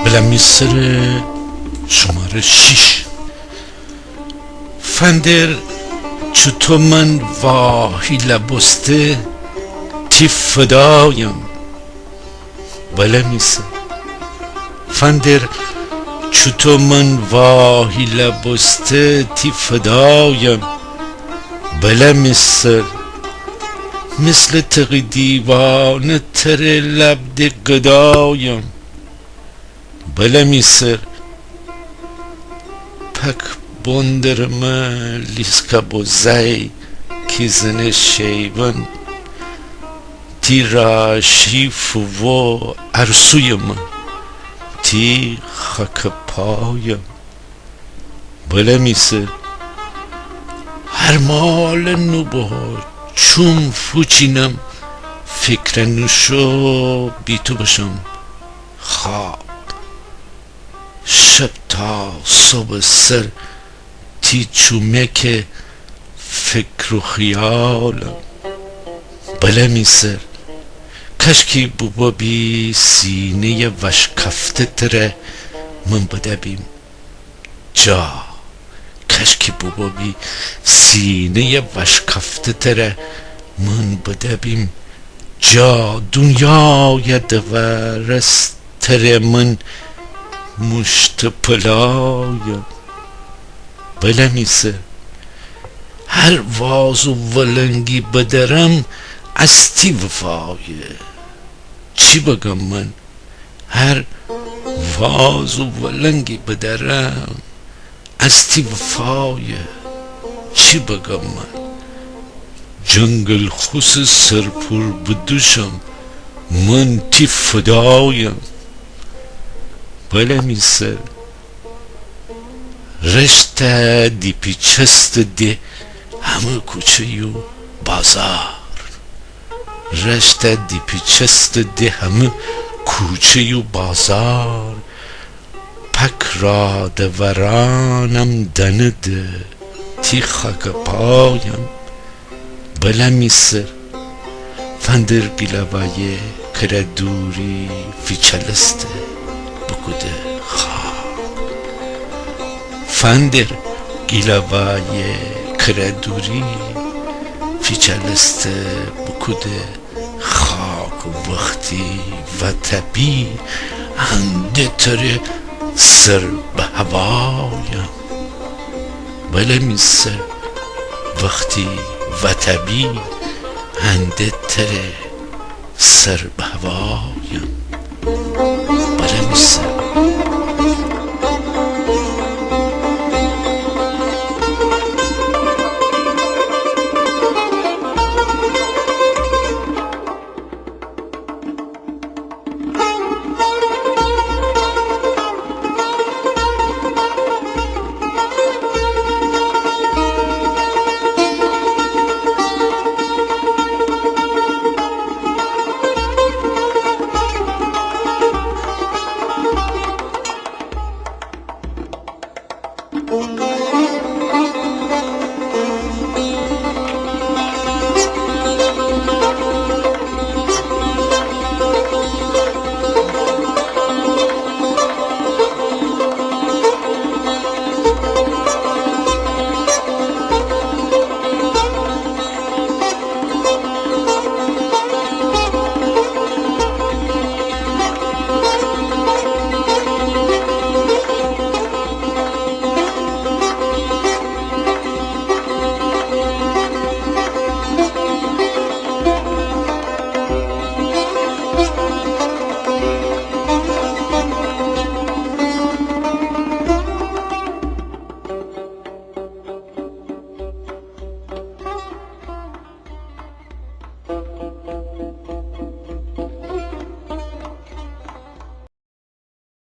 بلمیسر شماره 6. فندر چطور من واهی لبسته تی فدایم. بلمیسر فندر چطور من واهی لبسته تی فدایم. بلمیسر مثل تقی دیوانه تر لب ده گدایم. بلمیسر پک بندرمه لیسکا بوزای کیزن شیون تی راشی فو ارسویم تی خاک پایم. بلمیسر هر مال نوبه چون فوچینم فکر نوشو بی تو بشم خواب شب تا صبح سر تی چومک فکر و خیالم. بلمیسر کشکی بوبا بی سینه وشکفته تره من بده بیم جا. کشکی بوبا بی سینه وشکفته تره من بده بیم جا. دنیای دورست تره من مشت پلایم. بلمیسر هر واز و ولنگی بدرم از تی وفایه. چی بگم من هر واز و ولنگی بدرم از تی وفایه. چی بگم من جنگل خوس سرپور بدوشم من تی فدایم. بلمیسر رشته دی پیچست ده همه کوچه و بازار. رشته دی پیچست ده همه کوچه و بازار. پک را دورانم دنده تی خاک پایم. بلمیسر فندر گیلوایه کره دوری فیچلسته بکوده خواب. فندر گیلوایه کره دوری فیچلسته بکوده خاک و وقتی و تبی هنده تره سر به هوایم. بلمیسر وقتی و تبی هنده تره سر به هوایم. بلمیسر